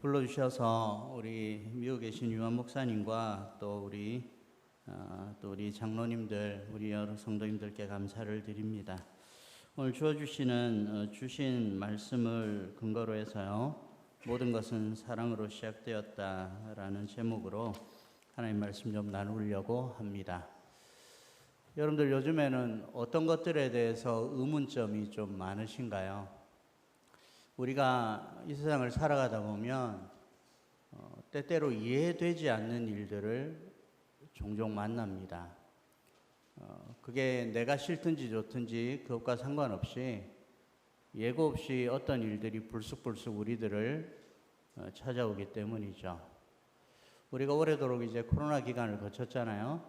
불러주셔서 우리 미국에 계신 유한 목사님과 또 우리 장로님들, 우리 여러 성도님들께 감사를 드립니다. 오늘 주신 말씀을 근거로 해서요, 모든 것은 사랑으로 시작되었다라는 제목으로 하나님 말씀 좀 나누려고 합니다. 여러분들 요즘에는 어떤 것들에 대해서 의문점이 좀 많으신가요? 우리가 이 세상을 살아가다 보면 때때로 이해되지 않는 일들을 종종 만납니다. 그게 내가 싫든지 좋든지 그것과 상관없이 예고 없이 어떤 일들이 불쑥불쑥 우리들을 찾아오기 때문이죠. 우리가 오래도록 이제 코로나 기간을 거쳤잖아요.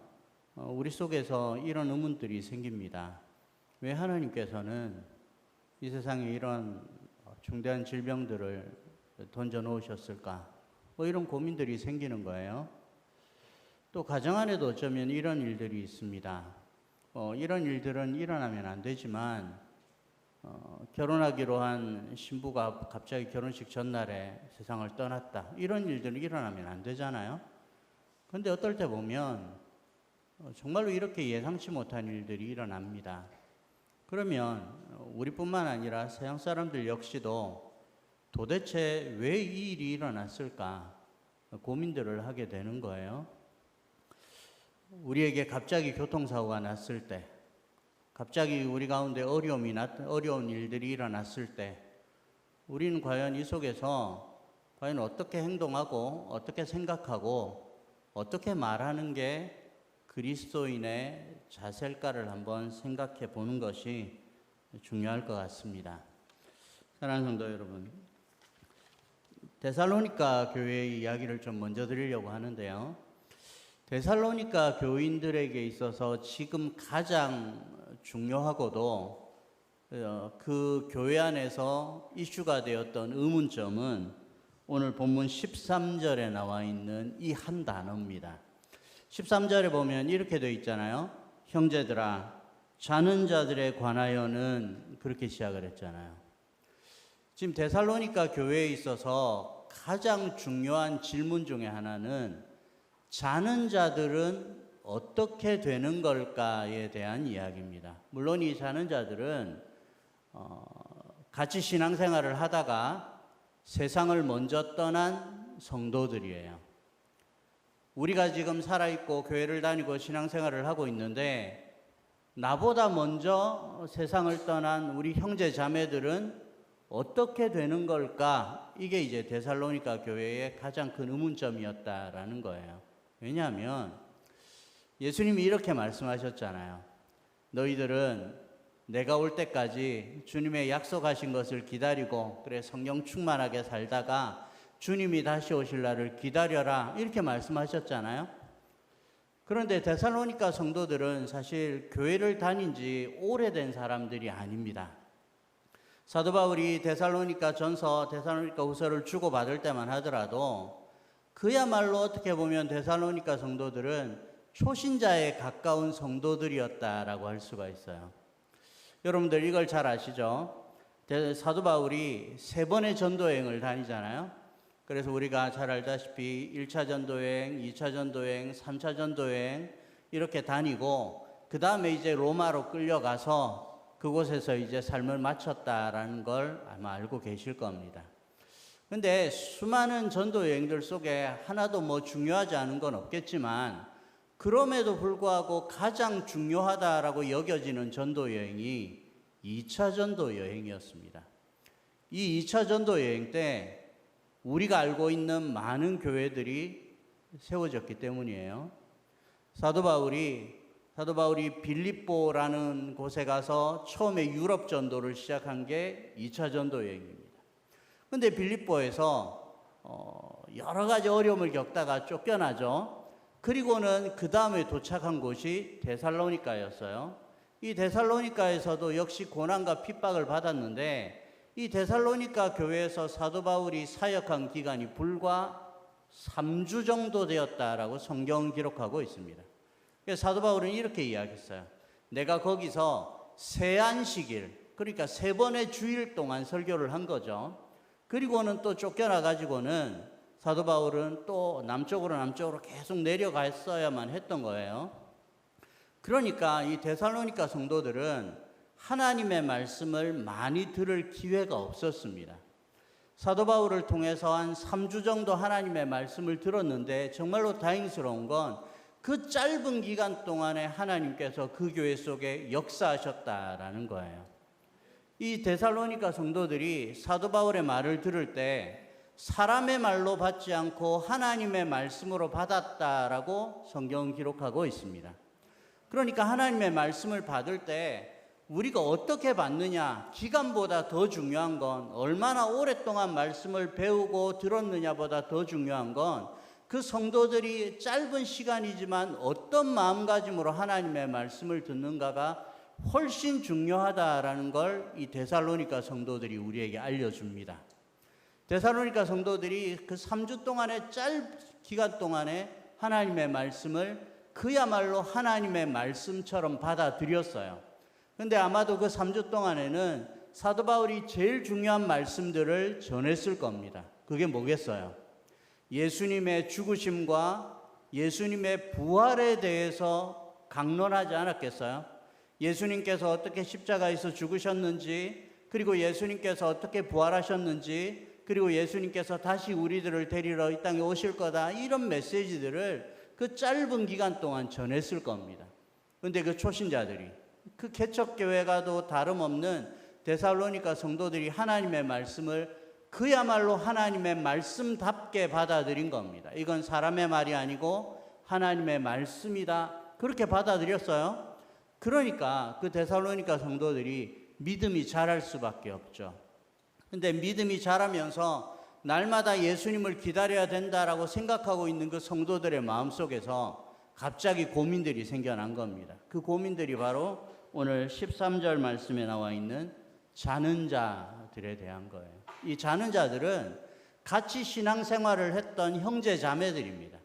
우리 속에서 이런 의문들이 생깁니다. 왜 하나님께서는 이 세상에 이런 중대한 질병들을 던져 놓으셨을까? 이런 고민들이 생기는 거예요. 또 가정 안에도 어쩌면 이런 일들이 있습니다. 이런 일들은 일어나면 안 되지만 결혼하기로 한 신부가 갑자기 결혼식 전날에 세상을 떠났다. 이런 일들은 일어나면 안 되잖아요. 그런데 어떨 때 보면 정말로 이렇게 예상치 못한 일들이 일어납니다. 그러면 우리뿐만 아니라 서양 사람들 역시도 도대체 왜 이 일이 일어났을까 고민들을 하게 되는 거예요. 우리에게 갑자기 교통사고가 났을 때, 갑자기 우리 가운데 어려운 일들이 일어났을 때, 우리는 과연 이 속에서 과연 어떻게 행동하고 어떻게 생각하고 어떻게 말하는 게 그리스도인의 자세일까를 한번 생각해 보는 것이 중요할 것 같습니다. 사랑하는 성도 여러분, 데살로니가 교회의 이야기를 좀 먼저 드리려고 하는데요. 데살로니가 교인들에게 있어서 지금 가장 중요하고도 그 교회 안에서 이슈가 되었던 의문점은 오늘 본문 13절에 나와 있는 이 한 단어입니다. 13절에 보면 이렇게 되어 있잖아요. 형제들아, 자는 자들에 관하여는 그렇게 시작을 했잖아요. 지금 데살로니가 교회에 있어서 가장 중요한 질문 중에 하나는 자는 자들은 어떻게 되는 걸까에 대한 이야기입니다. 물론 이 자는 자들은 같이 신앙생활을 하다가 세상을 먼저 떠난 성도들이에요. 우리가 지금 살아있고 교회를 다니고 신앙생활을 하고 있는데 나보다 먼저 세상을 떠난 우리 형제 자매들은 어떻게 되는 걸까? 이게 이제 데살로니가 교회의 가장 큰 의문점이었다라는 거예요. 왜냐하면 예수님이 이렇게 말씀하셨잖아요. 너희들은 내가 올 때까지 주님의 약속하신 것을 기다리고 그래 성령 충만하게 살다가 주님이 다시 오실 날을 기다려라 이렇게 말씀하셨잖아요. 그런데 데살로니가 성도들은 사실 교회를 다닌 지 오래된 사람들이 아닙니다. 사도 바울이 데살로니가 전서, 데살로니가 후서를 주고받을 때만 하더라도 그야말로 어떻게 보면 데살로니가 성도들은 초신자에 가까운 성도들이었다라고 할 수가 있어요. 여러분들 이걸 잘 아시죠? 사도 바울이 3번의 전도여행을 다니잖아요. 그래서 우리가 잘 알다시피 1차 전도여행, 2차 전도여행, 3차 전도여행 이렇게 다니고 그 다음에 이제 로마로 끌려가서 그곳에서 이제 삶을 마쳤다라는 걸 아마 알고 계실 겁니다. 근데 수많은 전도여행들 속에 하나도 중요하지 않은 건 없겠지만 그럼에도 불구하고 가장 중요하다라고 여겨지는 전도여행이 2차 전도여행이었습니다. 이 2차 전도여행 때 우리가 알고 있는 많은 교회들이 세워졌기 때문이에요. 사도 바울이 빌립보라는 곳에 가서 처음에 유럽 전도를 시작한 게 2차 전도 여행입니다. 그런데 빌립보에서 여러 가지 어려움을 겪다가 쫓겨나죠. 그리고는 그 다음에 도착한 곳이 데살로니가였어요. 이 데살로니가에서도 역시 고난과 핍박을 받았는데 이 데살로니가 교회에서 사도 바울이 사역한 기간이 불과 3주 정도 되었다라고 성경은 기록하고 있습니다. 그래서 사도 바울은 이렇게 이야기했어요. 내가 거기서 세안식일, 그러니까 3번의 주일 동안 설교를 한 거죠. 그리고는 또 쫓겨나 가지고는 사도 바울은 또 남쪽으로 계속 내려갔어야만 했던 거예요. 그러니까 이 데살로니가 성도들은 하나님의 말씀을 많이 들을 기회가 없었습니다. 사도 바울을 통해서 한 3주 정도 하나님의 말씀을 들었는데 정말로 다행스러운 건 그 짧은 기간 동안에 하나님께서 그 교회 속에 역사하셨다라는 거예요. 이 데살로니가 성도들이 사도 바울의 말을 들을 때 사람의 말로 받지 않고 하나님의 말씀으로 받았다라고 성경은 기록하고 있습니다. 그러니까 하나님의 말씀을 받을 때 우리가 어떻게 받느냐, 기간보다 더 중요한 건 얼마나 오랫동안 말씀을 배우고 들었느냐보다 더 중요한 건 그 성도들이 짧은 시간이지만 어떤 마음가짐으로 하나님의 말씀을 듣는가가 훨씬 중요하다라는 걸 이 데살로니가 성도들이 우리에게 알려줍니다. 데살로니가 성도들이 그 3주 동안의 짧은 기간 동안에 하나님의 말씀을 그야말로 하나님의 말씀처럼 받아들였어요. 근데 아마도 그 3주 동안에는 사도 바울이 제일 중요한 말씀들을 전했을 겁니다. 그게 뭐겠어요? 예수님의 죽으심과 예수님의 부활에 대해서 강론하지 않았겠어요? 예수님께서 어떻게 십자가에서 죽으셨는지, 그리고 예수님께서 어떻게 부활하셨는지, 그리고 예수님께서 다시 우리들을 데리러 이 땅에 오실 거다, 이런 메시지들을 그 짧은 기간 동안 전했을 겁니다. 그런데 그 초신자들이, 그 개척교회가도 다름없는 데살로니가 성도들이 하나님의 말씀을 그야말로 하나님의 말씀답게 받아들인 겁니다. 이건 사람의 말이 아니고 하나님의 말씀이다, 그렇게 받아들였어요. 그러니까 그 데살로니가 성도들이 믿음이 자랄 수밖에 없죠. 근데 믿음이 자라면서 날마다 예수님을 기다려야 된다라고 생각하고 있는 그 성도들의 마음속에서 갑자기 고민들이 생겨난 겁니다. 그 고민들이 바로 오늘 13절 말씀에 나와 있는 자는 자들에 대한 거예요. 이 자는 자들은 같이 신앙생활을 했던 형제 자매들입니다.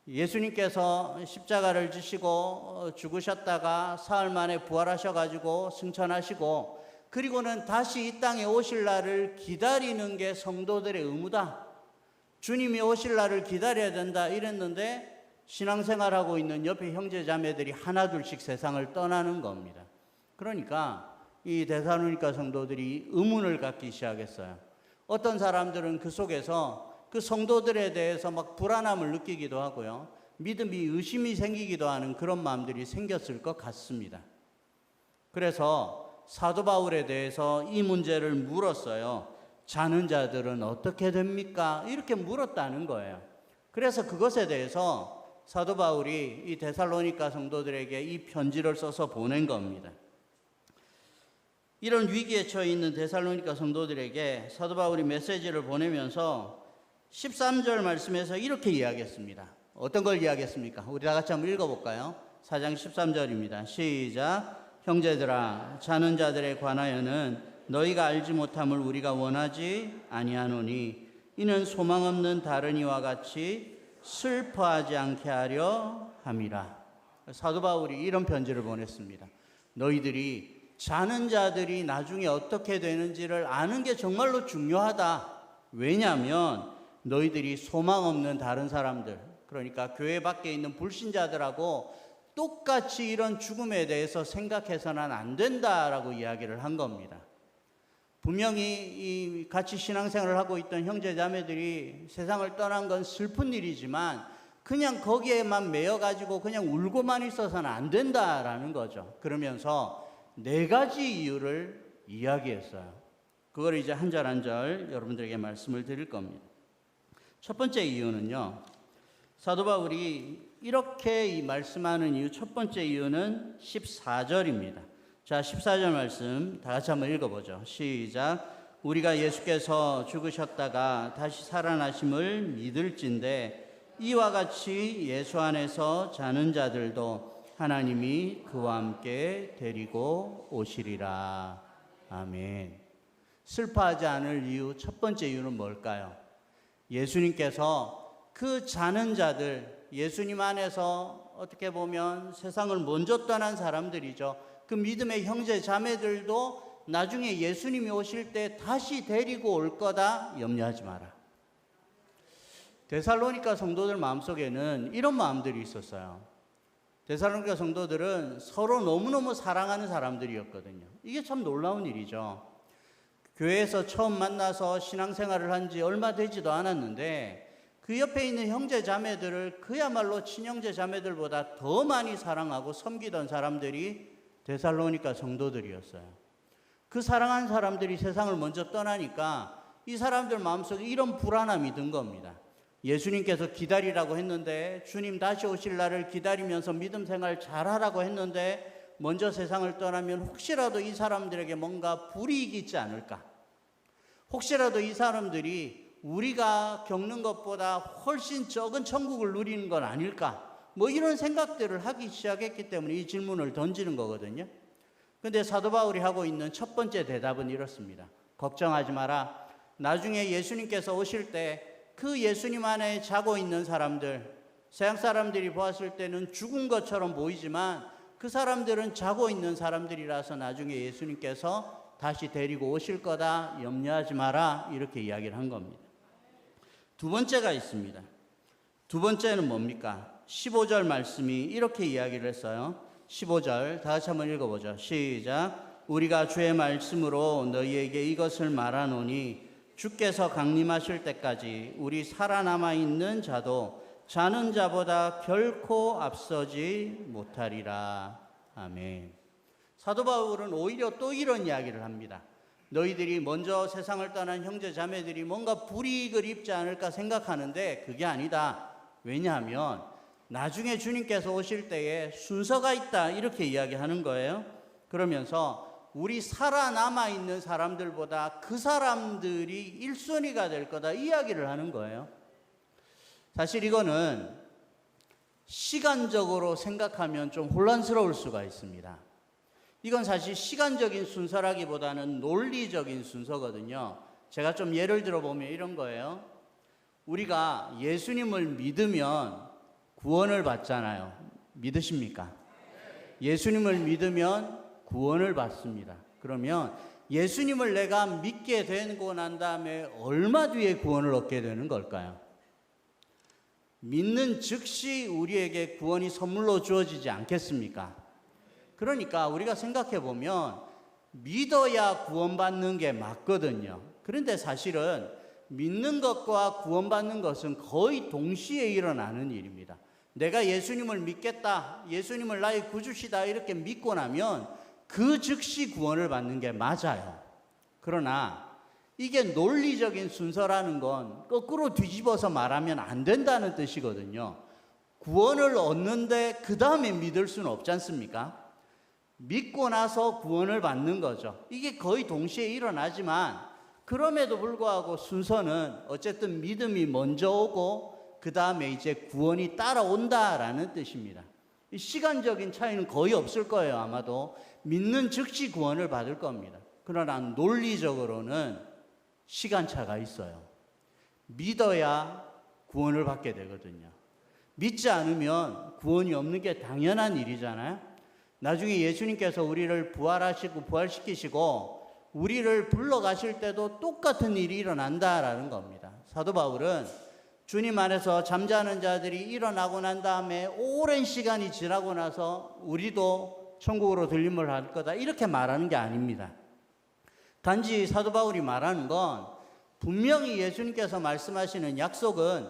예수님께서 십자가를 지시고 죽으셨다가 사흘 만에 부활하셔가지고 승천하시고 그리고는 다시 이 땅에 오실 날을 기다리는 게 성도들의 의무다. 주님이 오실 날을 기다려야 된다 이랬는데 신앙생활하고 있는 옆에 형제 자매들이 하나둘씩 세상을 떠나는 겁니다. 그러니까 이 데살로니가 성도들이 의문을 갖기 시작했어요. 어떤 사람들은 그 속에서 그 성도들에 대해서 막 불안함을 느끼기도 하고요. 믿음이 의심이 생기기도 하는 그런 마음들이 생겼을 것 같습니다. 그래서 사도 바울에 대해서 이 문제를 물었어요. 자는 자들은 어떻게 됩니까? 이렇게 물었다는 거예요. 그래서 그것에 대해서 사도 바울이 이 데살로니가 성도들에게 이 편지를 써서 보낸 겁니다. 이런 위기에 처해 있는 데살로니가 성도들에게 사도 바울이 메시지를 보내면서 13절 말씀에서 이렇게 이야기했습니다. 어떤 걸 이야기했습니까? 우리 다 같이 한번 읽어볼까요? 4장 13절입니다. 시작. 형제들아, 자는 자들에 관하여는 너희가 알지 못함을 우리가 원하지 아니하노니 이는 소망 없는 다른 이와 같이 슬퍼하지 않게 하려 함이라. 사도 바울이 이런 편지를 보냈습니다. 너희들이 자는 자들이 나중에 어떻게 되는지를 아는 게 정말로 중요하다. 왜냐하면 너희들이 소망 없는 다른 사람들, 그러니까 교회 밖에 있는 불신자들하고 똑같이 이런 죽음에 대해서 생각해서는 안 된다라고 이야기를 한 겁니다. 분명히 이 같이 신앙생활을 하고 있던 형제 자매들이 세상을 떠난 건 슬픈 일이지만 그냥 거기에만 매여가지고 그냥 울고만 있어서는 안 된다라는 거죠. 그러면서 4가지 이유를 이야기했어요. 그걸 이제 한 절 한 절 여러분들에게 말씀을 드릴 겁니다. 첫 번째 이유는요, 사도 바울이 이렇게 말씀하는 이유, 첫 번째 이유는 14절입니다. 자, 14절 말씀 다 같이 한번 읽어보죠. 시작. 우리가 예수께서 죽으셨다가 다시 살아나심을 믿을진대 이와 같이 예수 안에서 자는 자들도 하나님이 그와 함께 데리고 오시리라. 아멘. 슬퍼하지 않을 이유, 첫 번째 이유는 뭘까요? 예수님께서 그 자는 자들, 예수님 안에서 어떻게 보면 세상을 먼저 떠난 사람들이죠. 그 믿음의 형제 자매들도 나중에 예수님이 오실 때 다시 데리고 올 거다 염려하지 마라. 데살로니가 성도들 마음속에는 이런 마음들이 있었어요. 데살로니가 성도들은 서로 너무너무 사랑하는 사람들이었거든요. 이게 참 놀라운 일이죠. 교회에서 처음 만나서 신앙생활을 한 지 얼마 되지도 않았는데 그 옆에 있는 형제 자매들을 그야말로 친형제 자매들보다 더 많이 사랑하고 섬기던 사람들이 데살로니가 성도들이었어요. 그 사랑하는 사람들이 세상을 먼저 떠나니까 이 사람들 마음속에 이런 불안함이 든 겁니다. 예수님께서 기다리라고 했는데, 주님 다시 오실 날을 기다리면서 믿음 생활 잘하라고 했는데 먼저 세상을 떠나면 혹시라도 이 사람들에게 뭔가 불이익이 있지 않을까? 혹시라도 이 사람들이 우리가 겪는 것보다 훨씬 적은 천국을 누리는 건 아닐까? 뭐 이런 생각들을 하기 시작했기 때문에 이 질문을 던지는 거거든요. 근데 사도 바울이 하고 있는 첫 번째 대답은 이렇습니다. 걱정하지 마라. 나중에 예수님께서 오실 때 그 예수님 안에 자고 있는 사람들, 서양 사람들이 보았을 때는 죽은 것처럼 보이지만 그 사람들은 자고 있는 사람들이라서 나중에 예수님께서 다시 데리고 오실 거다, 염려하지 마라, 이렇게 이야기를 한 겁니다. 두 번째가 있습니다. 두 번째는 뭡니까? 15절 말씀이 이렇게 이야기를 했어요. 15절 다 같이 한번 읽어보죠. 시작. 우리가 주의 말씀으로 너희에게 이것을 말하노니 주께서 강림하실 때까지 우리 살아남아 있는 자도 자는 자보다 결코 앞서지 못하리라. 아멘. 사도 바울은 오히려 또 이런 이야기를 합니다. 너희들이 먼저 세상을 떠난 형제 자매들이 뭔가 불이익을 입지 않을까 생각하는데 그게 아니다. 왜냐하면 나중에 주님께서 오실 때에 순서가 있다, 이렇게 이야기하는 거예요. 그러면서 우리 살아남아 있는 사람들보다 그 사람들이 1순위가 될 거다, 이야기를 하는 거예요. 사실 이거는 시간적으로 생각하면 좀 혼란스러울 수가 있습니다. 이건 사실 시간적인 순서라기보다는 논리적인 순서거든요. 제가 좀 예를 들어보면 이런 거예요. 우리가 예수님을 믿으면 구원을 받잖아요. 믿으십니까? 예수님을 믿으면 구원을 받습니다. 그러면 예수님을 내가 믿게 되고 난 다음에 얼마 뒤에 구원을 얻게 되는 걸까요? 믿는 즉시 우리에게 구원이 선물로 주어지지 않겠습니까? 그러니까 우리가 생각해 보면 믿어야 구원받는 게 맞거든요. 그런데 사실은 믿는 것과 구원받는 것은 거의 동시에 일어나는 일입니다. 내가 예수님을 믿겠다, 예수님을 나의 구주시다, 이렇게 믿고 나면 그 즉시 구원을 받는 게 맞아요. 그러나 이게 논리적인 순서라는 건 거꾸로 뒤집어서 말하면 안 된다는 뜻이거든요. 구원을 얻는데 그 다음에 믿을 수는 없지 않습니까? 믿고 나서 구원을 받는 거죠. 이게 거의 동시에 일어나지만 그럼에도 불구하고 순서는 어쨌든 믿음이 먼저 오고 그 다음에 이제 구원이 따라온다라는 뜻입니다. 이 시간적인 차이는 거의 없을 거예요. 아마도 믿는 즉시 구원을 받을 겁니다. 그러나 논리적으로는 시간차가 있어요. 믿어야 구원을 받게 되거든요. 믿지 않으면 구원이 없는 게 당연한 일이잖아요. 나중에 예수님께서 우리를 부활하시고 부활시키시고 우리를 불러가실 때도 똑같은 일이 일어난다라는 겁니다. 사도 바울은 주님 안에서 잠자는 자들이 일어나고 난 다음에 오랜 시간이 지나고 나서 우리도 천국으로 들림을 할 거다, 이렇게 말하는 게 아닙니다. 단지 사도 바울이 말하는 건 분명히 예수님께서 말씀하시는 약속은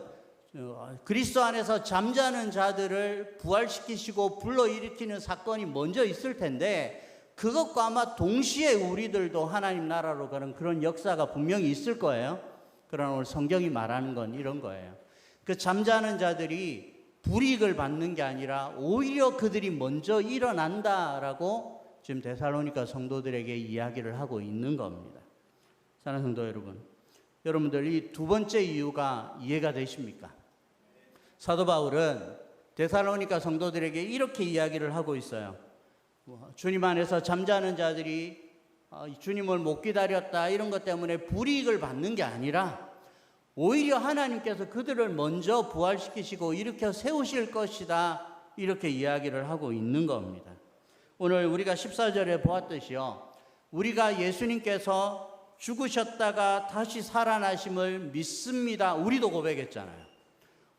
그리스도 안에서 잠자는 자들을 부활시키시고 불러일으키는 사건이 먼저 있을 텐데 그것과 아마 동시에 우리들도 하나님 나라로 가는 그런 역사가 분명히 있을 거예요. 그러나 오늘 성경이 말하는 건 이런 거예요. 그 잠자는 자들이 불이익을 받는 게 아니라 오히려 그들이 먼저 일어난다라고 지금 데살로니가 성도들에게 이야기를 하고 있는 겁니다. 사랑하는 성도 여러분, 여러분들 이 두 번째 이유가 이해가 되십니까? 사도 바울은 데살로니가 성도들에게 이렇게 이야기를 하고 있어요. 주님 안에서 잠자는 자들이 주님을 못 기다렸다, 이런 것 때문에 불이익을 받는 게 아니라 오히려 하나님께서 그들을 먼저 부활시키시고 일으켜 세우실 것이다, 이렇게 이야기를 하고 있는 겁니다. 오늘 우리가 14절에 보았듯이요, 우리가 예수님께서 죽으셨다가 다시 살아나심을 믿습니다. 우리도 고백했잖아요.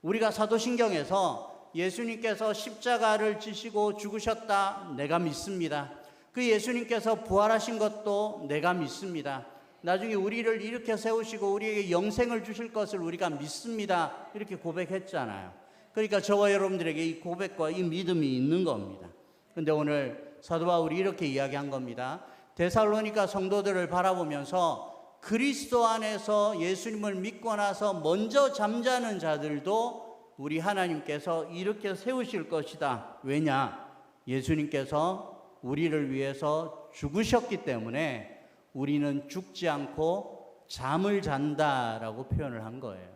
우리가 사도신경에서 예수님께서 십자가를 지시고 죽으셨다, 내가 믿습니다. 그 예수님께서 부활하신 것도 내가 믿습니다. 나중에 우리를 일으켜 세우시고 우리에게 영생을 주실 것을 우리가 믿습니다. 이렇게 고백했잖아요. 그러니까 저와 여러분들에게 이 고백과 이 믿음이 있는 겁니다. 그런데 오늘 사도 바울이 이렇게 이야기한 겁니다. 데살로니가 성도들을 바라보면서 그리스도 안에서 예수님을 믿고 나서 먼저 잠자는 자들도 우리 하나님께서 일으켜 세우실 것이다. 왜냐? 예수님께서 우리를 위해서 죽으셨기 때문에 우리는 죽지 않고 잠을 잔다라고 표현을 한 거예요.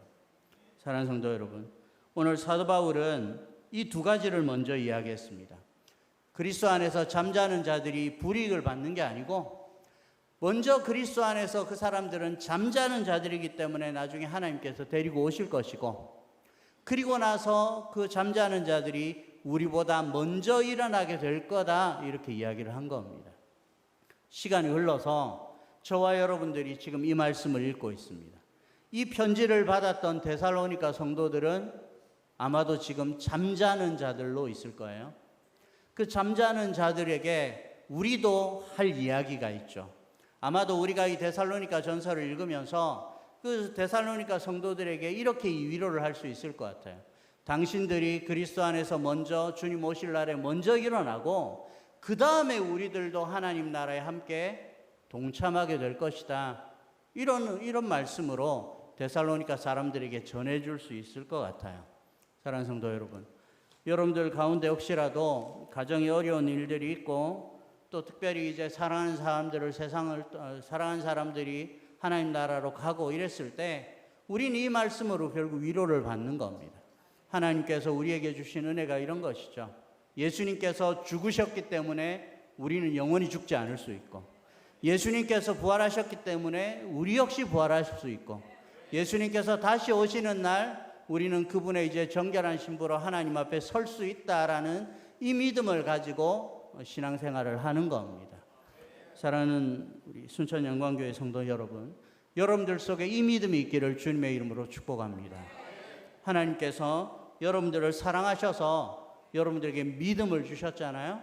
사랑하는 성도 여러분, 오늘 사도 바울은 이 두 가지를 먼저 이야기했습니다. 그리스도 안에서 잠자는 자들이 불이익을 받는 게 아니고 먼저 그리스도 안에서 그 사람들은 잠자는 자들이기 때문에 나중에 하나님께서 데리고 오실 것이고, 그리고 나서 그 잠자는 자들이 우리보다 먼저 일어나게 될 거다, 이렇게 이야기를 한 겁니다. 시간이 흘러서 저와 여러분들이 지금 이 말씀을 읽고 있습니다. 이 편지를 받았던 데살로니가 성도들은 아마도 지금 잠자는 자들로 있을 거예요. 그 잠자는 자들에게 우리도 할 이야기가 있죠. 아마도 우리가 이 데살로니가 전서를 읽으면서 그 데살로니가 성도들에게 이렇게 위로를 할 수 있을 것 같아요. 당신들이 그리스도 안에서 먼저 주님 오실 날에 먼저 일어나고 그 다음에 우리들도 하나님 나라에 함께 동참하게 될 것이다. 이런 말씀으로 데살로니가 사람들에게 전해줄 수 있을 것 같아요. 사랑하는 성도 여러분, 여러분들 가운데 혹시라도 가정에 어려운 일들이 있고 또 특별히 이제 사랑하는 사람들을 사랑하는 사람들이 하나님 나라로 가고 이랬을 때 우리는 이 말씀으로 결국 위로를 받는 겁니다. 하나님께서 우리에게 주신 은혜가 이런 것이죠. 예수님께서 죽으셨기 때문에 우리는 영원히 죽지 않을 수 있고, 예수님께서 부활하셨기 때문에 우리 역시 부활하실 수 있고, 예수님께서 다시 오시는 날 우리는 그분의 이제 정결한 신부로 하나님 앞에 설 수 있다라는 이 믿음을 가지고 신앙생활을 하는 겁니다. 사랑하는 우리 순천 영광교회 성도 여러분, 여러분들 속에 이 믿음이 있기를 주님의 이름으로 축복합니다. 하나님께서 여러분들을 사랑하셔서 여러분들에게 믿음을 주셨잖아요.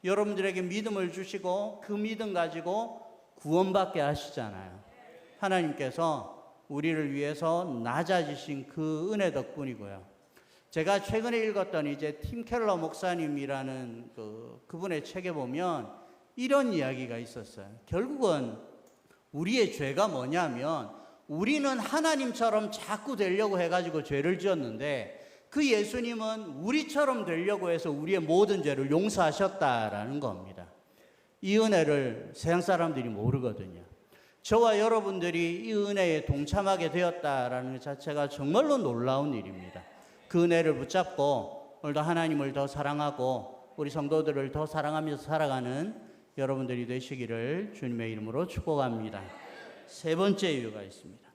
여러분들에게 믿음을 주시고 그 믿음 가지고 구원받게 하시잖아요. 하나님께서 우리를 위해서 낮아지신 그 은혜 덕분이고요. 제가 최근에 읽었던 이제 팀 켈러 목사님이라는 그분의 책에 보면 이런 이야기가 있었어요. 결국은 우리의 죄가 뭐냐면 우리는 하나님처럼 자꾸 되려고 해가지고 죄를 지었는데 그 예수님은 우리처럼 되려고 해서 우리의 모든 죄를 용서하셨다라는 겁니다. 이 은혜를 세상 사람들이 모르거든요. 저와 여러분들이 이 은혜에 동참하게 되었다라는 것 자체가 정말로 놀라운 일입니다. 그 은혜를 붙잡고 오늘도 하나님을 더 사랑하고 우리 성도들을 더 사랑하면서 살아가는 여러분들이 되시기를 주님의 이름으로 축복합니다. 세 번째 이유가 있습니다.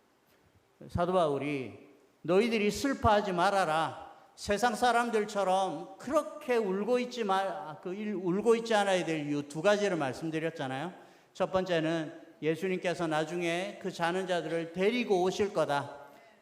사도 바울이 너희들이 슬퍼하지 말아라. 세상 사람들처럼 그렇게 울고 있지 않아야 될 이유 두 가지를 말씀드렸잖아요. 첫 번째는 예수님께서 나중에 그 자는 자들을 데리고 오실 거다.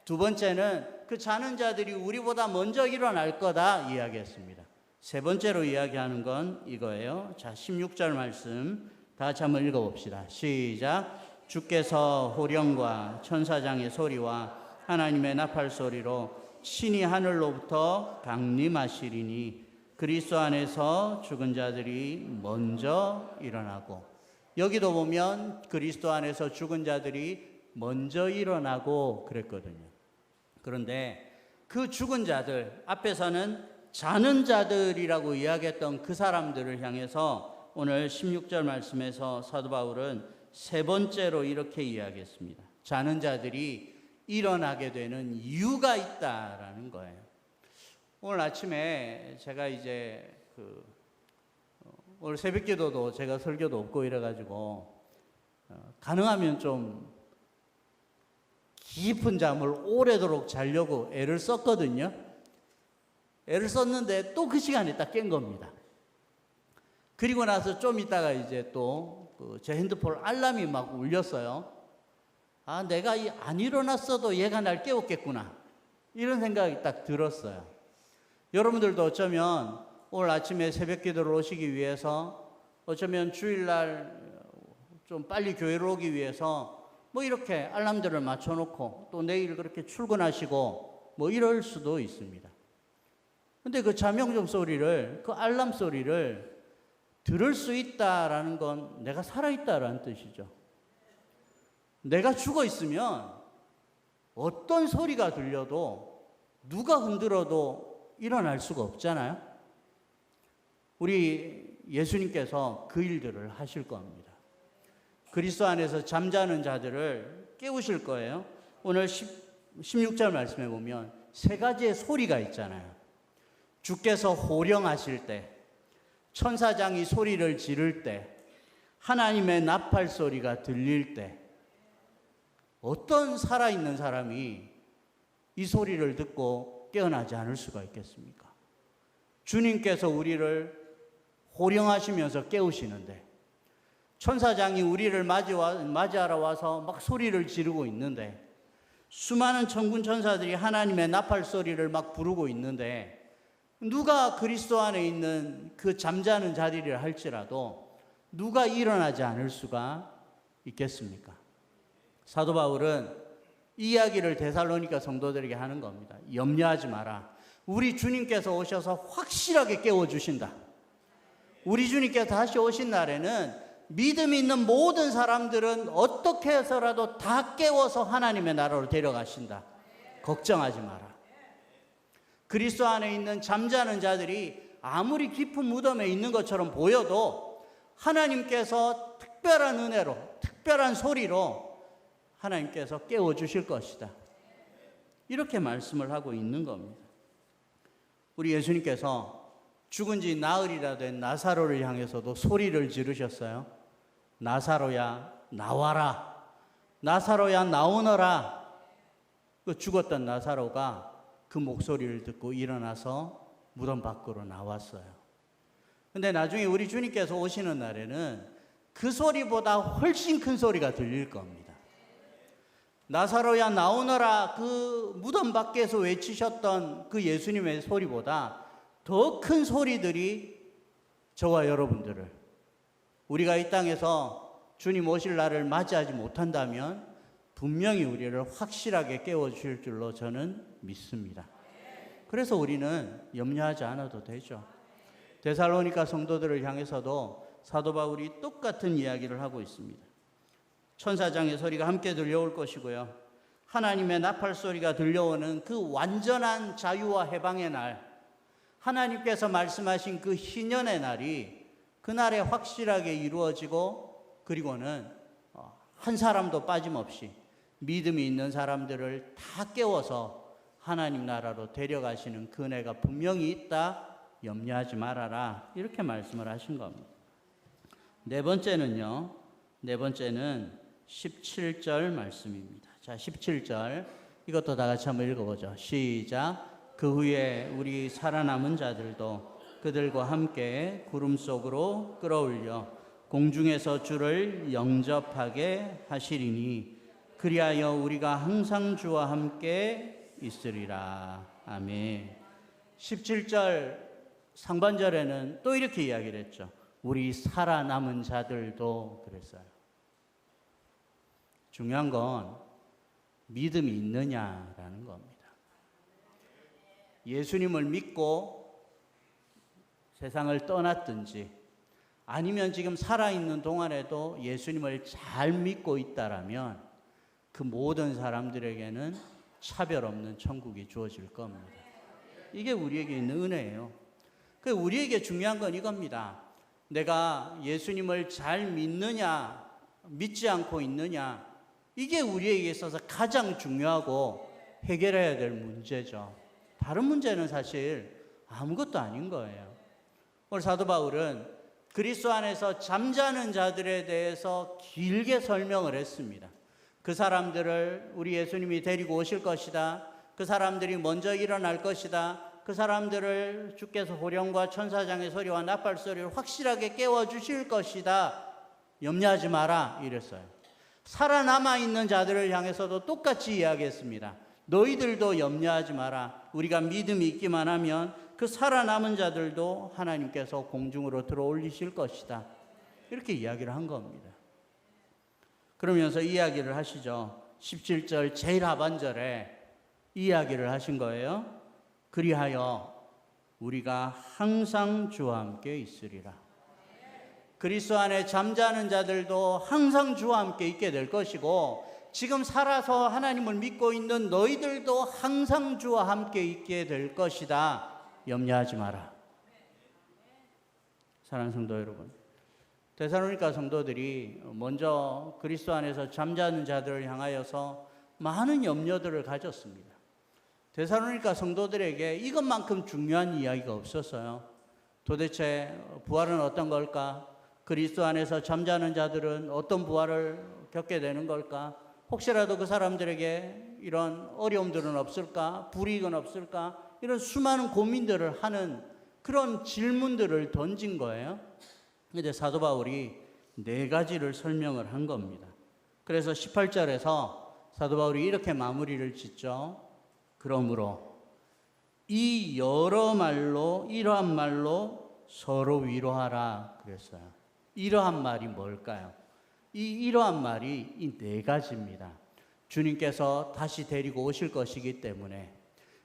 두 번째는 그 자는 자들이 우리보다 먼저 일어날 거다 이야기했습니다. 세 번째로 이야기하는 건 이거예요. 자, 16절 말씀 다 같이 한번 읽어봅시다. 시작. 주께서 호령과 천사장의 소리와 하나님의 나팔 소리로 신이 하늘로부터 강림하시리니 그리스도 안에서 죽은 자들이 먼저 일어나고, 여기도 보면 그리스도 안에서 죽은 자들이 먼저 일어나고 그랬거든요. 그런데 그 죽은 자들, 앞에서는 자는 자들이라고 이야기했던 그 사람들을 향해서 오늘 16절 말씀에서 사도 바울은 세 번째로 이렇게 이야기했습니다. 자는 자들이 일어나게 되는 이유가 있다라는 거예요. 오늘 아침에 제가 이제 오늘 새벽 기도도 제가 설교도 없고 이래가지고 가능하면 좀 깊은 잠을 오래도록 자려고 애를 썼거든요. 애를 썼는데 또 그 시간에 딱 깬 겁니다. 그리고 나서 좀 있다가 이제 또 제 핸드폰 알람이 막 울렸어요. 아, 내가 안 일어났어도 얘가 날 깨웠겠구나. 이런 생각이 딱 들었어요. 여러분들도 어쩌면 오늘 아침에 새벽 기도를 오시기 위해서, 어쩌면 주일날 좀 빨리 교회로 오기 위해서 뭐 이렇게 알람들을 맞춰놓고 또 내일 그렇게 출근하시고 뭐 이럴 수도 있습니다. 근데 그 자명종 소리를, 그 알람 소리를 들을 수 있다라는 건 내가 살아있다라는 뜻이죠. 내가 죽어 있으면 어떤 소리가 들려도 누가 흔들어도 일어날 수가 없잖아요. 우리 예수님께서 그 일들을 하실 겁니다. 그리스도 안에서 잠자는 자들을 깨우실 거예요. 오늘 16절 말씀해 보면 세 가지의 소리가 있잖아요. 주께서 호령하실 때, 천사장이 소리를 지를 때, 하나님의 나팔 소리가 들릴 때, 어떤 살아있는 사람이 이 소리를 듣고 깨어나지 않을 수가 있겠습니까? 주님께서 우리를 호령하시면서 깨우시는데, 천사장이 우리를 맞이하러 와서 막 소리를 지르고 있는데, 수많은 천군 천사들이 하나님의 나팔 소리를 막 부르고 있는데, 누가 그리스도 안에 있는 그 잠자는 자들이라 할지라도 누가 일어나지 않을 수가 있겠습니까? 사도 바울은 이 이야기를 데살로니가 성도들에게 하는 겁니다. 염려하지 마라. 우리 주님께서 오셔서 확실하게 깨워주신다. 우리 주님께서 다시 오신 날에는 믿음이 있는 모든 사람들은 어떻게 해서라도 다 깨워서 하나님의 나라로 데려가신다. 걱정하지 마라. 그리스도 안에 있는 잠자는 자들이 아무리 깊은 무덤에 있는 것처럼 보여도 하나님께서 특별한 은혜로, 특별한 소리로 하나님께서 깨워주실 것이다. 이렇게 말씀을 하고 있는 겁니다. 우리 예수님께서 죽은 지 나흘이라 된 나사로를 향해서도 소리를 지르셨어요. 나사로야 나와라. 나사로야 나오너라. 그 죽었던 나사로가 그 목소리를 듣고 일어나서 무덤 밖으로 나왔어요. 근데 나중에 우리 주님께서 오시는 날에는 그 소리보다 훨씬 큰 소리가 들릴 겁니다. 나사로야 나오너라, 그 무덤 밖에서 외치셨던 그 예수님의 소리보다 더 큰 소리들이 저와 여러분들을, 우리가 이 땅에서 주님 오실 날을 맞이하지 못한다면 분명히 우리를 확실하게 깨워주실 줄로 저는 믿습니다. 그래서 우리는 염려하지 않아도 되죠. 데살로니가 성도들을 향해서도 사도 바울이 똑같은 이야기를 하고 있습니다. 천사장의 소리가 함께 들려올 것이고요. 하나님의 나팔 소리가 들려오는 그 완전한 자유와 해방의 날, 하나님께서 말씀하신 그 희년의 날이 그날에 확실하게 이루어지고, 그리고는 한 사람도 빠짐없이 믿음이 있는 사람들을 다 깨워서 하나님 나라로 데려가시는 그 은혜가 분명히 있다. 염려하지 말아라. 이렇게 말씀을 하신 겁니다. 네 번째는 17절 말씀입니다. 자, 17절 이것도 다 같이 한번 읽어보죠. 시작. 그 후에 우리 살아남은 자들도 그들과 함께 구름 속으로 끌어올려 공중에서 주를 영접하게 하시리니 그리하여 우리가 항상 주와 함께 있으리라. 아멘. 17절 상반절에는 또 이렇게 이야기를 했죠. 우리 살아남은 자들도 그랬어요. 중요한 건 믿음이 있느냐라는 겁니다. 예수님을 믿고 세상을 떠났든지 아니면 지금 살아있는 동안에도 예수님을 잘 믿고 있다라면 그 모든 사람들에게는 차별 없는 천국이 주어질 겁니다. 이게 우리에게 있는 은혜예요. 그 우리에게 중요한 건 이겁니다. 내가 예수님을 잘 믿느냐, 믿지 않고 있느냐, 이게 우리에게 있어서 가장 중요하고 해결해야 될 문제죠. 다른 문제는 사실 아무것도 아닌 거예요. 오늘 사도 바울은 그리스도 안에서 잠자는 자들에 대해서 길게 설명을 했습니다. 그 사람들을 우리 예수님이 데리고 오실 것이다. 그 사람들이 먼저 일어날 것이다. 그 사람들을 주께서 호령과 천사장의 소리와 나팔 소리를 확실하게 깨워주실 것이다. 염려하지 마라 이랬어요. 살아남아 있는 자들을 향해서도 똑같이 이야기했습니다. 너희들도 염려하지 마라. 우리가 믿음이 있기만 하면 그 살아남은 자들도 하나님께서 공중으로 들어올리실 것이다. 이렇게 이야기를 한 겁니다. 그러면서 이야기를 하시죠. 17절 제일 하반절에 이야기를 하신 거예요. 그리하여 우리가 항상 주와 함께 있으리라. 그리스도 안에 잠자는 자들도 항상 주와 함께 있게 될 것이고, 지금 살아서 하나님을 믿고 있는 너희들도 항상 주와 함께 있게 될 것이다. 염려하지 마라. 사랑하는 성도 여러분, 데살로니가 성도들이 먼저 그리스도 안에서 잠자는 자들을 향하여서 많은 염려들을 가졌습니다. 데살로니가 성도들에게 이것만큼 중요한 이야기가 없었어요. 도대체 부활은 어떤 걸까? 그리스도 안에서 잠자는 자들은 어떤 부활을 겪게 되는 걸까? 혹시라도 그 사람들에게 이런 어려움들은 없을까? 불이익은 없을까? 이런 수많은 고민들을 하는 그런 질문들을 던진 거예요. 그런데 사도 바울이 4가지를 설명을 한 겁니다. 그래서 18절에서 사도 바울이 이렇게 마무리를 짓죠. 그러므로 이 여러 말로, 이러한 말로 서로 위로하라 그랬어요. 이러한 말이 뭘까요? 이러한 말이 이 4가지입니다. 주님께서 다시 데리고 오실 것이기 때문에,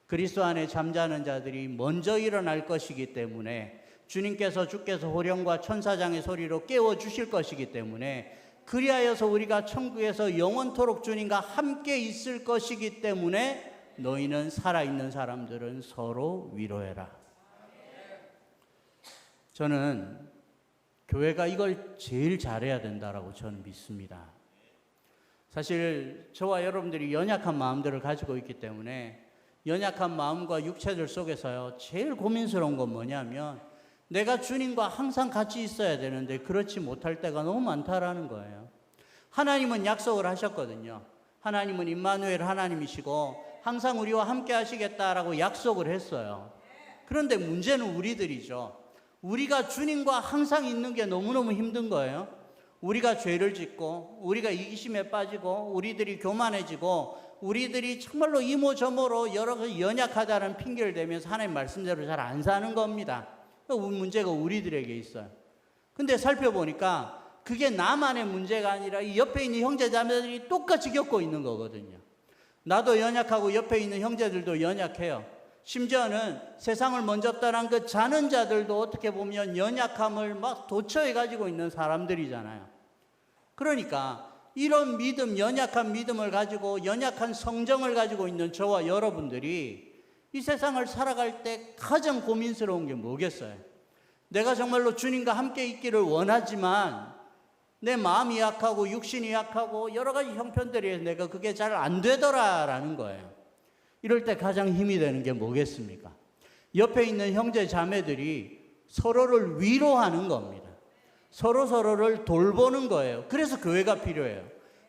그리스도 안에 잠자는 자들이 먼저 일어날 것이기 때문에, 주께서 호령과 천사장의 소리로 깨워주실 것이기 때문에, 그리하여서 우리가 천국에서 영원토록 주님과 함께 있을 것이기 때문에 너희는 살아있는 사람들은 서로 위로해라. 저는 교회가 이걸 제일 잘해야 된다라고 저는 믿습니다. 사실 저와 여러분들이 연약한 마음들을 가지고 있기 때문에 연약한 마음과 육체들 속에서요, 제일 고민스러운 건 뭐냐면 내가 주님과 항상 같이 있어야 되는데 그렇지 못할 때가 너무 많다라는 거예요. 하나님은 약속을 하셨거든요. 하나님은 임마누엘 하나님이시고 항상 우리와 함께 하시겠다라고 약속을 했어요. 그런데 문제는 우리들이죠. 우리가 주님과 항상 있는 게 너무너무 힘든 거예요. 우리가 죄를 짓고, 우리가 이기심에 빠지고, 우리들이 교만해지고, 우리들이 정말로 이모저모로 여러 가지 연약하다는 핑계를 대면서 하나님 말씀대로 잘 안 사는 겁니다. 문제가 우리들에게 있어요. 근데 살펴보니까 그게 나만의 문제가 아니라 이 옆에 있는 형제자매들이 똑같이 겪고 있는 거거든요. 나도 연약하고 옆에 있는 형제들도 연약해요. 심지어는 세상을 먼저 떠난 그 자는 자들도 어떻게 보면 연약함을 막 도처에 가지고 있는 사람들이잖아요. 그러니까 이런 믿음, 연약한 믿음을 가지고 연약한 성정을 가지고 있는 저와 여러분들이 이 세상을 살아갈 때 가장 고민스러운 게 뭐겠어요? 내가 정말로 주님과 함께 있기를 원하지만 내 마음이 약하고 육신이 약하고 여러 가지 형편들이 내가 그게 잘 안 되더라라는 거예요. 이럴 때 가장 힘이 되는 게 뭐겠습니까? 옆에 있는 형제 자매들이 서로를 위로하는 겁니다. 서로를 돌보는 거예요. 그래서 교회가 필요해요.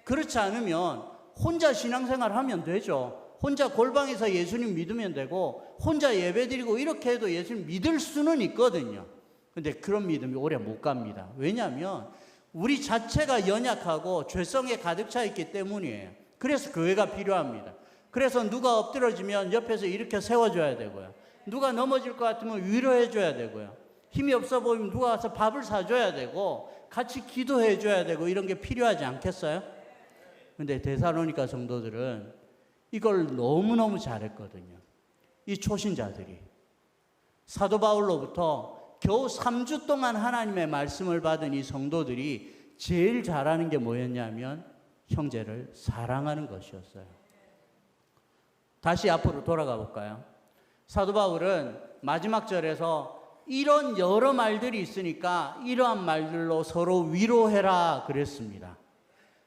그렇지 않으면 혼자 신앙생활 하면 되죠. 혼자 골방에서 예수님 믿으면 되고 혼자 예배드리고 이렇게 해도 예수님 믿을 수는 있거든요. 근데 그런 믿음이 오래 못 갑니다. 왜냐하면 우리 자체가 연약하고 죄성에 가득 차 있기 때문이에요. 그래서 교회가 필요합니다. 그래서 누가 엎드러지면 옆에서 일으켜 세워줘야 되고요. 누가 넘어질 것 같으면 위로해줘야 되고요. 힘이 없어 보이면 누가 와서 밥을 사줘야 되고 같이 기도해줘야 되고 이런 게 필요하지 않겠어요? 근데 데살로니가 성도들은 이걸 너무너무 잘했거든요. 이 초신자들이 사도 바울로부터 겨우 3주 동안 하나님의 말씀을 받은 이 성도들이 제일 잘하는 게 뭐였냐면 형제를 사랑하는 것이었어요. 다시 앞으로 돌아가 볼까요? 사도 바울은 마지막 절에서 이런 여러 말들이 있으니까 이러한 말들로 서로 위로해라 그랬습니다.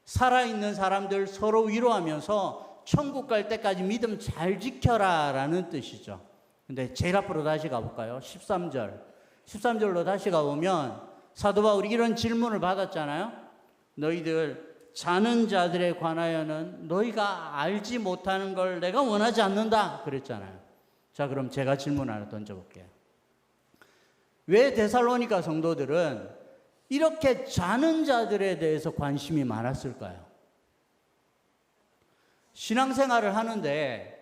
살아있는 사람들 서로 위로하면서 천국 갈 때까지 믿음 잘 지켜라 라는 뜻이죠. 근데 제일 앞으로 다시 가볼까요? 13절로 다시 가보면 사도 바울이 이런 질문을 받았잖아요. 너희들 자는 자들에 관하여는 너희가 알지 못하는 걸 내가 원하지 않는다 그랬잖아요. 자, 그럼 제가 질문 하나 던져볼게요. 왜 데살로니가 성도들은 이렇게 자는 자들에 대해서 관심이 많았을까요? 신앙생활을 하는데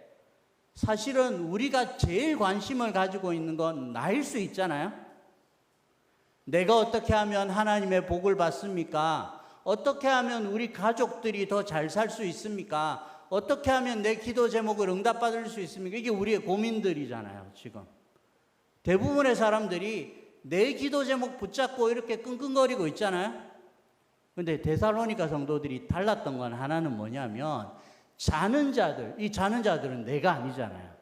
사실은 우리가 제일 관심을 가지고 있는 건 나일 수 있잖아요. 내가 어떻게 하면 하나님의 복을 받습니까? 어떻게 하면 우리 가족들이 더 잘 살 수 있습니까? 어떻게 하면 내 기도 제목을 응답받을 수 있습니까? 이게 우리의 고민들이잖아요, 지금. 대부분의 사람들이 내 기도 제목 붙잡고 이렇게 끙끙거리고 있잖아요. 근데 데살로니가 성도들이 달랐던 건 하나는 뭐냐면, 자는 자들, 이 자는 자들은 내가 아니잖아요.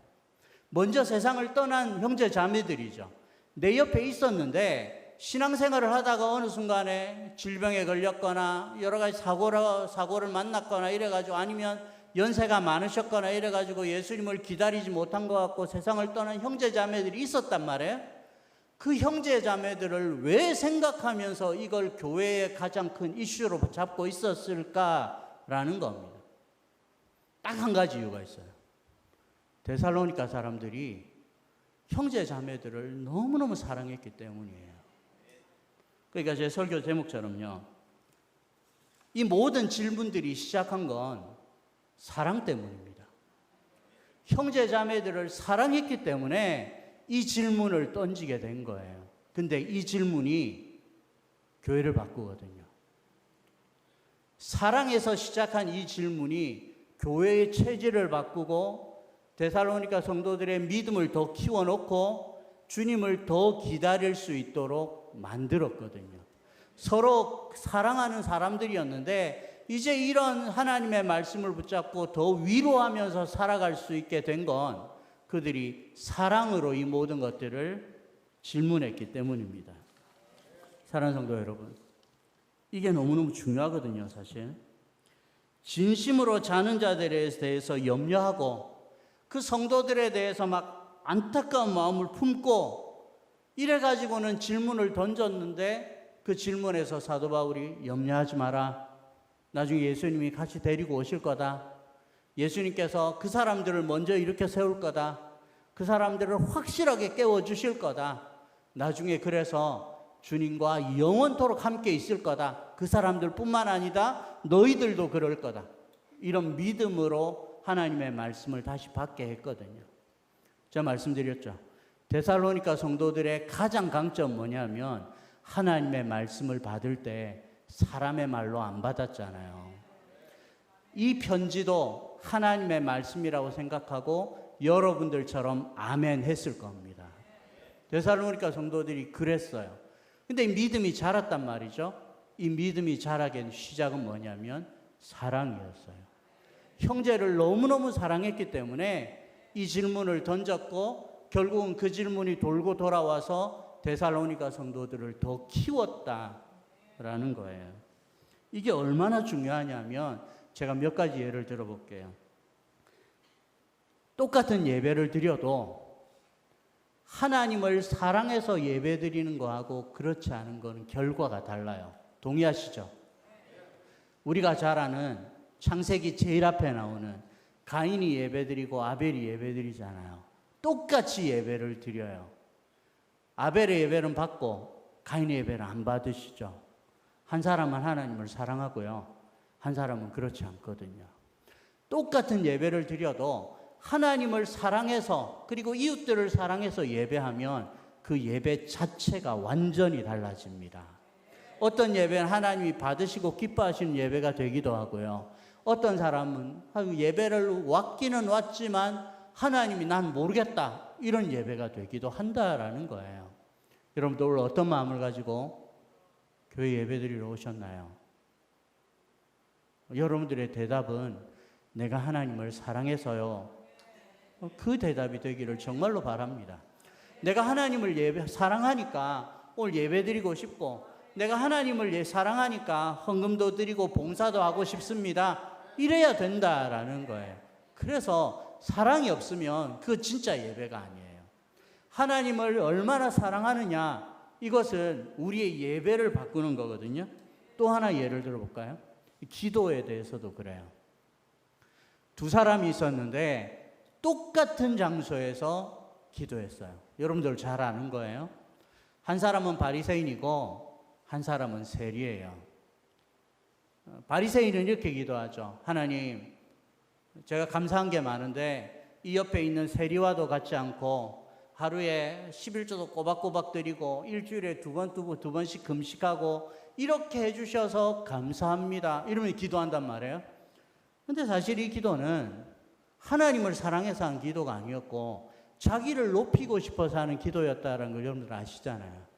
먼저 세상을 떠난 형제 자매들이죠. 내 옆에 있었는데 신앙생활을 하다가 어느 순간에 질병에 걸렸거나 여러 가지 사고를 만났거나 이래가지고, 아니면 연세가 많으셨거나 이래가지고 예수님을 기다리지 못한 것 같고 세상을 떠난 형제 자매들이 있었단 말이에요. 그 형제 자매들을 왜 생각하면서 이걸 교회의 가장 큰 이슈로 잡고 있었을까라는 겁니다. 딱 한 가지 이유가 있어요. 데살로니가 사람들이 형제 자매들을 너무너무 사랑했기 때문이에요. 그러니까 제 설교 제목처럼요, 이 모든 질문들이 시작한 건 사랑 때문입니다. 형제 자매들을 사랑했기 때문에 이 질문을 던지게 된 거예요. 근데 이 질문이 교회를 바꾸거든요. 사랑에서 시작한 이 질문이 교회의 체질을 바꾸고 데살로니가 성도들의 믿음을 더 키워놓고 주님을 더 기다릴 수 있도록 만들었거든요. 서로 사랑하는 사람들이었는데 이제 이런 하나님의 말씀을 붙잡고 더 위로하면서 살아갈 수 있게 된 건 그들이 사랑으로 이 모든 것들을 질문했기 때문입니다. 사랑하는 성도 여러분, 이게 너무너무 중요하거든요, 사실. 진심으로 자는 자들에 대해서 염려하고 그 성도들에 대해서 막 안타까운 마음을 품고 이래가지고는 질문을 던졌는데, 그 질문에서 사도 바울이 염려하지 마라, 나중에 예수님이 같이 데리고 오실 거다, 예수님께서 그 사람들을 먼저 일으켜 세울 거다, 그 사람들을 확실하게 깨워주실 거다, 나중에 그래서 주님과 영원토록 함께 있을 거다, 그 사람들뿐만 아니다 너희들도 그럴 거다, 이런 믿음으로 하나님의 말씀을 다시 받게 했거든요. 제가 말씀드렸죠. 데살로니가 성도들의 가장 강점 뭐냐면 하나님의 말씀을 받을 때 사람의 말로 안 받았잖아요. 이 편지도 하나님의 말씀이라고 생각하고 여러분들처럼 아멘 했을 겁니다. 데살로니가 성도들이 그랬어요. 근데 이 믿음이 자랐단 말이죠. 이 믿음이 자라게 된 시작은 뭐냐면 사랑이었어요. 형제를 너무너무 사랑했기 때문에 이 질문을 던졌고, 결국은 그 질문이 돌고 돌아와서 데살로니가 성도들을 더 키웠다라는 거예요. 이게 얼마나 중요하냐면 제가 몇 가지 예를 들어볼게요. 똑같은 예배를 드려도 하나님을 사랑해서 예배 드리는 거하고 그렇지 않은 거는 결과가 달라요. 동의하시죠? 우리가 잘 아는 창세기 제일 앞에 나오는 가인이 예배 드리고 아벨이 예배 드리잖아요. 똑같이 예배를 드려요. 아벨의 예배는 받고 가인의 예배는 안 받으시죠. 한 사람은 하나님을 사랑하고요, 한 사람은 그렇지 않거든요. 똑같은 예배를 드려도 하나님을 사랑해서 그리고 이웃들을 사랑해서 예배하면 그 예배 자체가 완전히 달라집니다. 어떤 예배는 하나님이 받으시고 기뻐하시는 예배가 되기도 하고요, 어떤 사람은 예배를 왔기는 왔지만 하나님이 난 모르겠다 이런 예배가 되기도 한다라는 거예요. 여러분들 오늘 어떤 마음을 가지고 교회 예배드리러 오셨나요? 여러분들의 대답은 내가 하나님을 사랑해서요, 그 대답이 되기를 정말로 바랍니다. 내가 하나님을 사랑하니까 오늘 예배드리고 싶고, 내가 하나님을 사랑하니까 헌금도 드리고 봉사도 하고 싶습니다, 이래야 된다라는 거예요. 그래서 사랑이 없으면 그거 진짜 예배가 아니에요. 하나님을 얼마나 사랑하느냐, 이것은 우리의 예배를 바꾸는 거거든요. 또 하나 예를 들어볼까요? 기도에 대해서도 그래요. 두 사람이 있었는데 똑같은 장소에서 기도했어요. 여러분들 잘 아는 거예요. 한 사람은 바리새인이고 한 사람은 세리예요. 바리새인은 이렇게 기도하죠. 하나님, 제가 감사한 게 많은데 이 옆에 있는 세리와도 같지 않고 하루에 11조도 꼬박꼬박 드리고 일주일에 두 번씩 금식하고 이렇게 해주셔서 감사합니다. 이러면 기도한단 말이에요. 근데 사실 이 기도는 하나님을 사랑해서 한 기도가 아니었고 자기를 높이고 싶어서 하는 기도였다는 걸 여러분들 아시잖아요.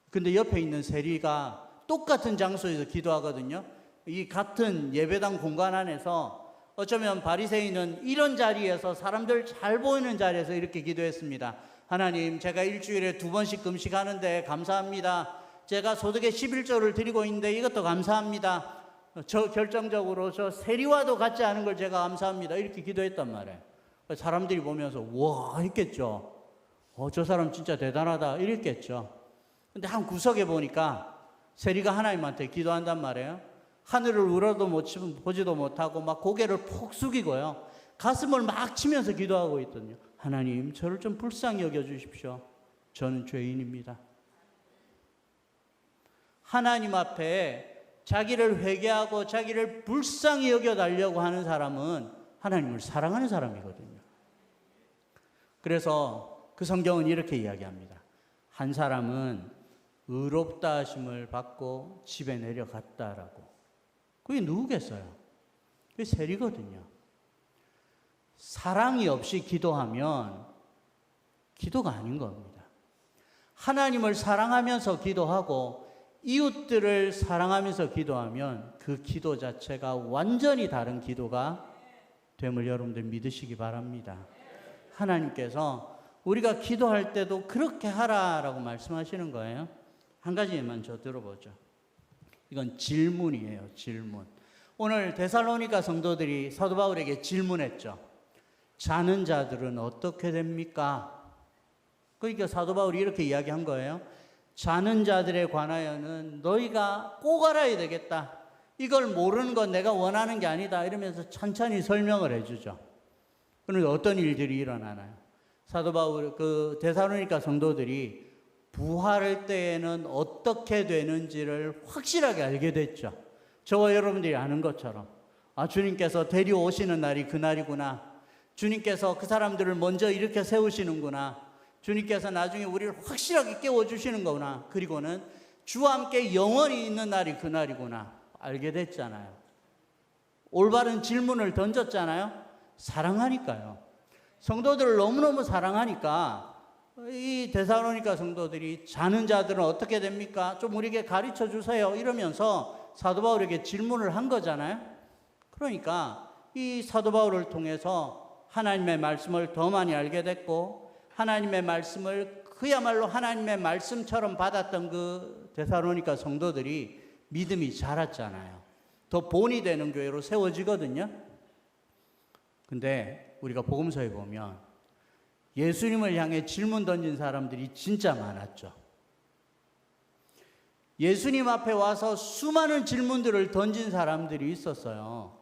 근데 옆에 있는 세리가 똑같은 장소에서 기도하거든요. 이 같은 예배당 공간 안에서 어쩌면 바리새인은 이런 자리에서 사람들 잘 보이는 자리에서 이렇게 기도했습니다. 하나님, 제가 일주일에 2번씩 금식하는데 감사합니다. 제가 소득의 11조를 드리고 있는데 이것도 감사합니다. 결정적으로 저 세리와도 같지 않은 걸 제가 감사합니다. 이렇게 기도했단 말이에요. 사람들이 보면서 와 했겠죠. 저 사람 진짜 대단하다 이랬겠죠. 근데 한 구석에 보니까 세리가 하나님한테 기도한단 말이에요. 하늘을 우러도 보지도 못하고 막 고개를 푹 숙이고요. 가슴을 막 치면서 기도하고 있거든요. 하나님, 저를 좀 불쌍히 여겨주십시오. 저는 죄인입니다. 하나님 앞에 자기를 회개하고 자기를 불쌍히 여겨달라고 하는 사람은 하나님을 사랑하는 사람이거든요. 그래서 그 성경은 이렇게 이야기합니다. 한 사람은 의롭다 하심을 받고 집에 내려갔다라고. 그게 누구겠어요? 그게 세리거든요. 사랑이 없이 기도하면 기도가 아닌 겁니다. 하나님을 사랑하면서 기도하고 이웃들을 사랑하면서 기도하면 그 기도 자체가 완전히 다른 기도가 됨을 여러분들 믿으시기 바랍니다. 하나님께서 우리가 기도할 때도 그렇게 하라라고 말씀하시는 거예요. 한 가지만 저 들어보죠. 이건 질문이에요. 질문. 오늘 데살로니가 성도들이 사도 바울에게 질문했죠. 자는 자들은 어떻게 됩니까? 그러니까 사도 바울이 이렇게 이야기한 거예요. 자는 자들에 관하여는 너희가 꼭 알아야 되겠다. 이걸 모르는 건 내가 원하는 게 아니다. 이러면서 천천히 설명을 해주죠. 그런데 어떤 일들이 일어나나요? 사도 바울, 데살로니가 성도들이 부활할 때에는 어떻게 되는지를 확실하게 알게 됐죠. 저와 여러분들이 아는 것처럼 주님께서 데려오시는 날이 그날이구나. 주님께서 그 사람들을 먼저 이렇게 세우시는구나. 주님께서 나중에 우리를 확실하게 깨워주시는 거구나. 그리고는 주와 함께 영원히 있는 날이 그날이구나. 알게 됐잖아요. 올바른 질문을 던졌잖아요. 사랑하니까요. 성도들을 너무너무 사랑하니까 이 데살로니가 성도들이 자는 자들은 어떻게 됩니까? 좀 우리에게 가르쳐 주세요. 이러면서 사도 바울에게 질문을 한 거잖아요. 그러니까 이 사도 바울을 통해서 하나님의 말씀을 더 많이 알게 됐고 하나님의 말씀을 그야말로 하나님의 말씀처럼 받았던 그 데살로니가 성도들이 믿음이 자랐잖아요. 더 본이 되는 교회로 세워지거든요. 근데 우리가 복음서에 보면 예수님을 향해 질문 던진 사람들이 진짜 많았죠. 예수님 앞에 와서 수많은 질문들을 던진 사람들이 있었어요.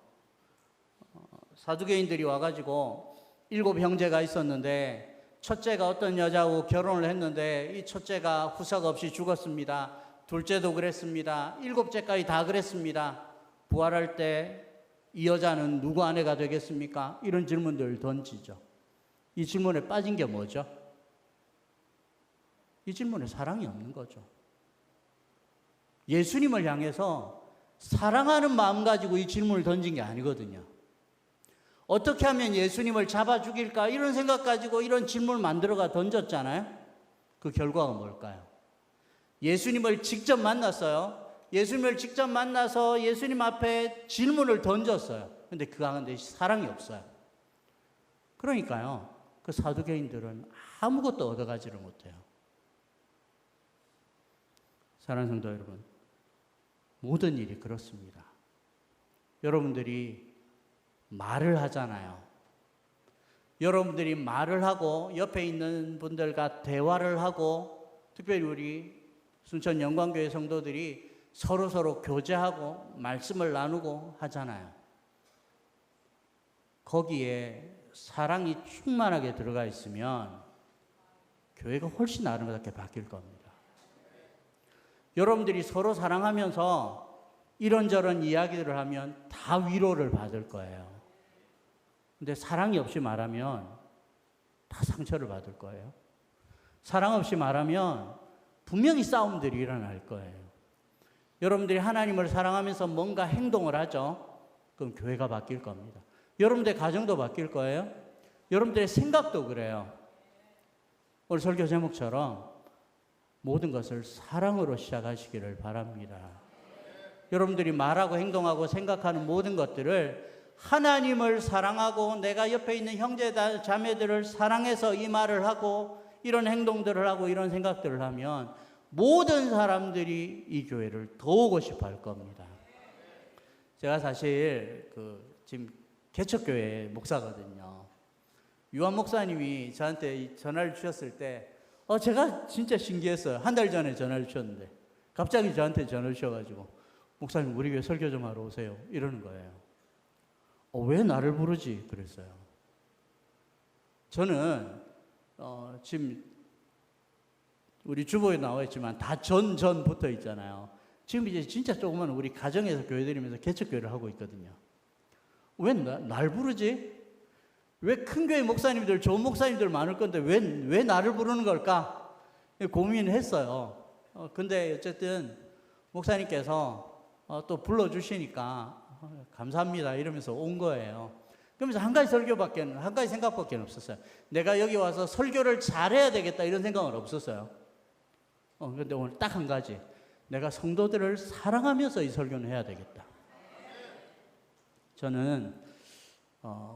사두개인들이 와가지고 7 형제가 있었는데 첫째가 어떤 여자하고 결혼을 했는데 이 첫째가 후석 없이 죽었습니다. 둘째도 그랬습니다. 7째까지 다 그랬습니다. 부활할 때 이 여자는 누구 아내가 되겠습니까? 이런 질문들을 던지죠. 이 질문에 빠진 게 뭐죠? 이 질문에 사랑이 없는 거죠. 예수님을 향해서 사랑하는 마음 가지고 이 질문을 던진 게 아니거든요. 어떻게 하면 예수님을 잡아 죽일까? 이런 생각 가지고 이런 질문을 만들어가 던졌잖아요. 그 결과가 뭘까요? 예수님을 직접 만났어요. 예수님을 직접 만나서 예수님 앞에 질문을 던졌어요. 근데 그 가운데 사랑이 없어요. 그러니까요. 그 사두개인들은 아무것도 얻어가지를 못해요. 사랑하는 성도 여러분, 모든 일이 그렇습니다. 여러분들이 말을 하잖아요. 여러분들이 말을 하고 옆에 있는 분들과 대화를 하고 특별히 우리 순천 영광교회 성도들이 서로 교제하고 말씀을 나누고 하잖아요. 거기에 사랑이 충만하게 들어가 있으면 교회가 훨씬 아름답게 바뀔 겁니다. 여러분들이 서로 사랑하면서 이런저런 이야기들을 하면 다 위로를 받을 거예요. 근데 사랑이 없이 말하면 다 상처를 받을 거예요. 사랑 없이 말하면 분명히 싸움들이 일어날 거예요. 여러분들이 하나님을 사랑하면서 뭔가 행동을 하죠. 그럼 교회가 바뀔 겁니다. 여러분들의 가정도 바뀔 거예요. 여러분들의 생각도 그래요. 오늘 설교 제목처럼 모든 것을 사랑으로 시작하시기를 바랍니다. 여러분들이 말하고 행동하고 생각하는 모든 것들을 하나님을 사랑하고 내가 옆에 있는 형제 자매들을 사랑해서 이 말을 하고 이런 행동들을 하고 이런 생각들을 하면 모든 사람들이 이 교회를 더 오고 싶어 할 겁니다. 제가 사실 지금 개척교회 목사거든요. 유한 목사님이 저한테 전화를 주셨을 때 제가 진짜 신기했어요. 한 달 전에 전화를 주셨는데 갑자기 저한테 전화를 주셔가지고 목사님 우리 교회 설교 좀 하러 오세요 이러는 거예요. 왜 나를 부르지? 그랬어요. 저는 지금 우리 주보에 나와 있지만 다 전 붙어 있잖아요. 지금 이제 진짜 조그만 우리 가정에서 교회 다니면서 개척교회를 하고 있거든요. 왜 날 부르지? 왜 큰 교회 목사님들, 좋은 목사님들 많을 건데 왜 나를 부르는 걸까? 고민을 했어요. 근데 어쨌든 목사님께서 또 불러주시니까 감사합니다 이러면서 온 거예요. 그러면서 한 가지 생각밖에 없었어요. 내가 여기 와서 설교를 잘해야 되겠다 이런 생각은 없었어요. 그런데 오늘 딱 한 가지, 내가 성도들을 사랑하면서 이 설교는 해야 되겠다. 저는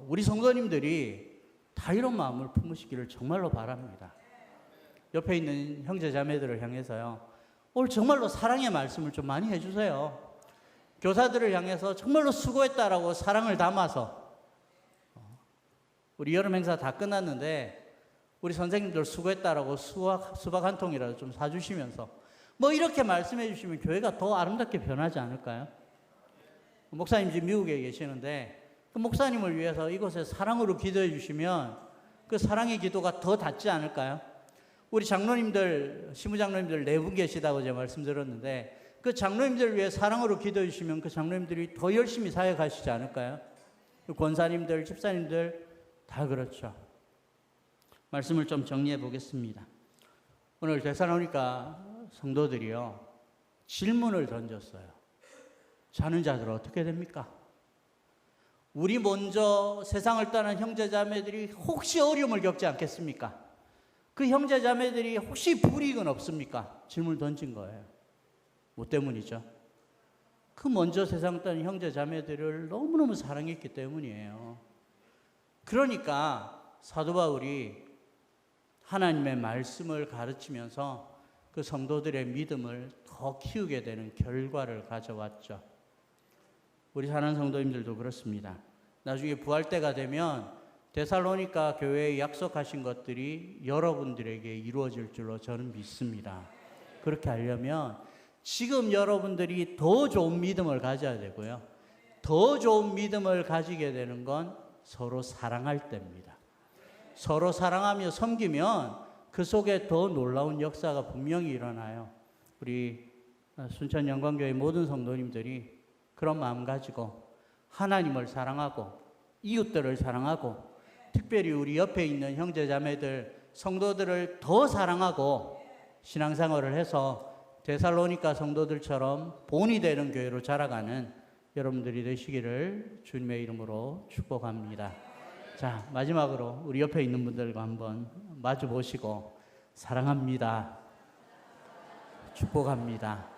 우리 성도님들이 다 이런 마음을 품으시기를 정말로 바랍니다. 옆에 있는 형제 자매들을 향해서요, 오늘 정말로 사랑의 말씀을 좀 많이 해주세요. 교사들을 향해서 정말로 수고했다라고 사랑을 담아서, 우리 여름 행사 다 끝났는데 우리 선생님들 수고했다라고 수박 한 통이라도 좀 사주시면서 이렇게 말씀해 주시면 교회가 더 아름답게 변하지 않을까요? 목사님 지금 미국에 계시는데 그 목사님을 위해서 이곳에 사랑으로 기도해 주시면 그 사랑의 기도가 더 닿지 않을까요? 우리 장로님들, 시무장로님들 4분 계시다고 제가 말씀드렸는데 그 장로님들을 위해 사랑으로 기도해 주시면 그 장로님들이 더 열심히 사역하시지 않을까요? 권사님들, 집사님들 다 그렇죠. 말씀을 좀 정리해 보겠습니다. 오늘 데살로니가 성도들이요, 질문을 던졌어요. 자는 자들 어떻게 됩니까? 우리 먼저 세상을 떠난 형제자매들이 혹시 어려움을 겪지 않겠습니까? 그 형제자매들이 혹시 불이익은 없습니까? 질문을 던진 거예요. 뭐 때문이죠? 그 먼저 세상을 떠난 형제자매들을 너무너무 사랑했기 때문이에요. 그러니까 사도 바울이 하나님의 말씀을 가르치면서 그 성도들의 믿음을 더 키우게 되는 결과를 가져왔죠. 우리 사랑하는 성도님들도 그렇습니다. 나중에 부활 때가 되면 데살로니가 교회에 약속하신 것들이 여러분들에게 이루어질 줄로 저는 믿습니다. 그렇게 하려면 지금 여러분들이 더 좋은 믿음을 가져야 되고요. 더 좋은 믿음을 가지게 되는 건 서로 사랑할 때입니다. 서로 사랑하며 섬기면 그 속에 더 놀라운 역사가 분명히 일어나요. 우리 순천 영광교회 모든 성도님들이 그런 마음 가지고 하나님을 사랑하고 이웃들을 사랑하고 특별히 우리 옆에 있는 형제자매들, 성도들을 더 사랑하고 신앙생활을 해서 데살로니가 성도들처럼 본이 되는 교회로 자라가는 여러분들이 되시기를 주님의 이름으로 축복합니다. 자, 마지막으로 우리 옆에 있는 분들과 한번 마주 보시고 사랑합니다. 축복합니다.